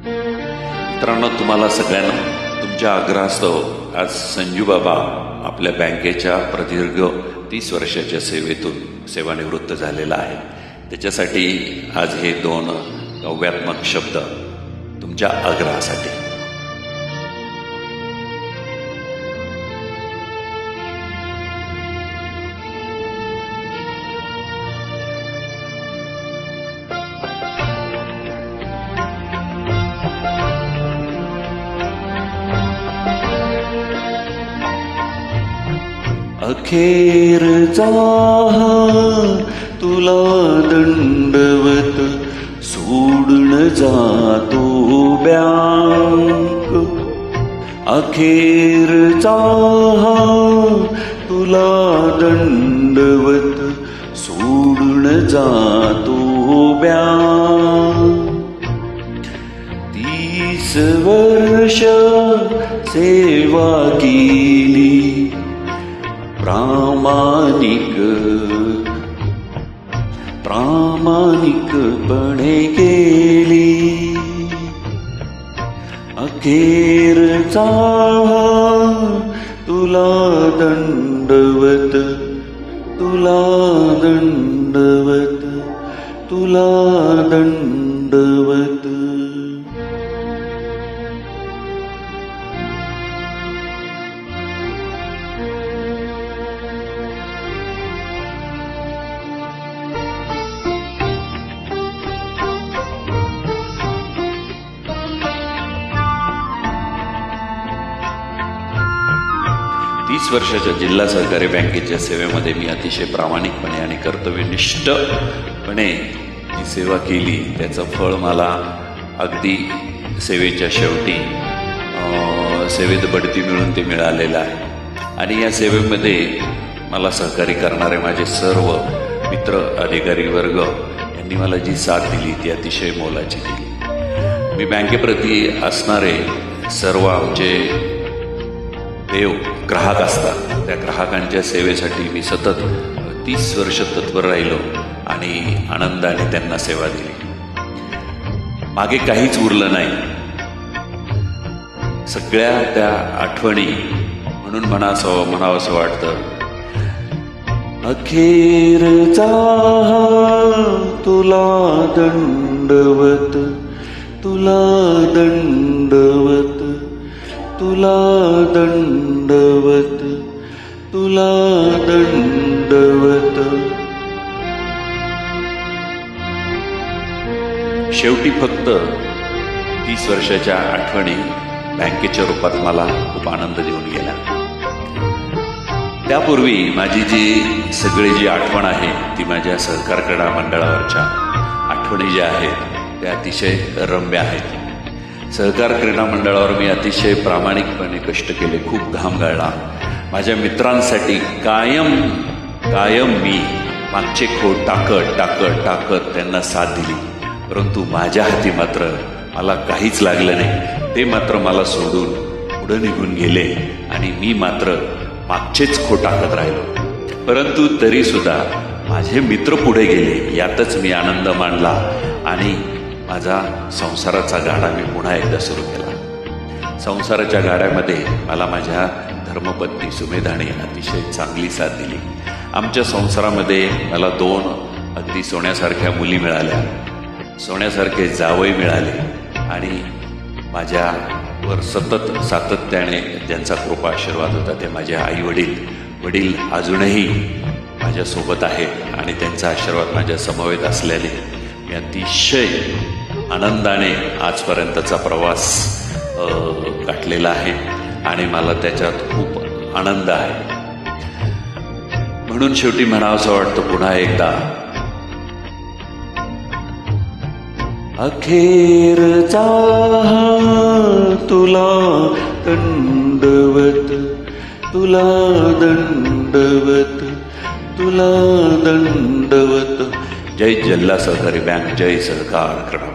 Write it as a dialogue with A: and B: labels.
A: मित्रांनो, तुम्हाला सगळ्यांना तुमच्या आग्रहास्तव आज संजू बाबा आपल्या बँकेच्या प्रदीर्घ 30 वर्षाच्या सेवेतून सेवानिवृत्त झालेला आहे. त्याच्यासाठी आज हे 2 काव्यात्मक शब्द तुमच्या आग्रहासाठी.
B: अखेरचा तुला दंडवत सोडून जातो बँक. अखेरचा तुला दंडवत सोडून जातो बँक. 30 वर्ष सेवा केली प्रामाणिकपणे केली. अखेरचा तुला दंडवत तुला दंडवत तुला दंडवत.
A: तीस वर्षाच्या जिल्हा सहकारी बँकेच्या सेवेमध्ये मी अतिशय प्रामाणिकपणे आणि कर्तव्यनिष्ठपणे जी सेवा केली त्याचं फळ मला अगदी सेवेच्या शेवटी सेवेत बढती मिळून ते मिळालेलं आहे. आणि या सेवेमध्ये मला सहकारी करणारे माझे सर्व मित्र अधिकारी वर्ग यांनी मला जी साथ दिली ती अतिशय मोलाची दिली. मी बँकेप्रती असणारे सर्व आमचे देव ग्राहक असतात, त्या ग्राहकांच्या सेवेसाठी मी सतत 30 वर्ष तत्पर राहिलो आणि आनंदाने त्यांना सेवा दिली. मागे काहीच उरलं नाही. सगळ्या त्या आठवणी म्हणून म्हणावंसं वाटतं.
B: अखेरचा तुला दंडवत तुला दंडवत तुला दंडवत तुला दंडवत.
A: शेवटी फक्त 30 वर्षाच्या आठवणी बँकेच्या रूपात मला खूप आनंद देऊन गेला. त्यापूर्वी माझी जी सगळी आठवण आहे ती माझ्या सहकार क्रीडा मंडळावरच्या आठवणी ज्या आहेत त्या अतिशय रम्य आहेत. सहकार क्रीडा मंडळावर मी अतिशय प्रामाणिकपणे कष्ट केले, खूप घाम गाळला. माझ्या मित्रांसाठी कायम मी मागचे खोड टाकत त्यांना साथ दिली. परंतु माझ्या हाती मात्र मला काहीच लागलं नाही. ते मात्र मला सोडून पुढे निघून गेले आणि मी मात्र मागचेच खोड टाकत राहिलो. परंतु तरी सुद्धा माझे मित्र पुढे गेले यातच मी आनंद मानला आणि माझा संसाराचा गाडा मी पुन्हा एकदा सुरू केला. संसाराच्या गाड्यामध्ये मला माझ्या धर्मपत्नी सुमेधाने अतिशय चांगली साथ दिली. आमच्या संसारामध्ये मला 2 अगदी सोन्यासारख्या मुली मिळाल्या, सोन्यासारखे जावई मिळाले आणि माझ्यावर सतत सातत्याने ज्यांचा कृपा आशीर्वाद होता ते माझे आई वडील अजूनही माझ्यासोबत आहेत आणि त्यांचा आशीर्वाद माझ्या समवेत असल्याने मी अतिशय आनंदाने आजपर्यंतचा प्रवास गाठलेला आहे आणि मला त्याच्यात खूप आनंद आहे. म्हणून शेवटी म्हणावंसं वाटतं पुन्हा एकदा.
B: अखेरचा तुला दंडवत तुला दंडवत तुला दंडवत.
A: जय जिल्हा सहकारी बँक, जय सहकार क्रीडा.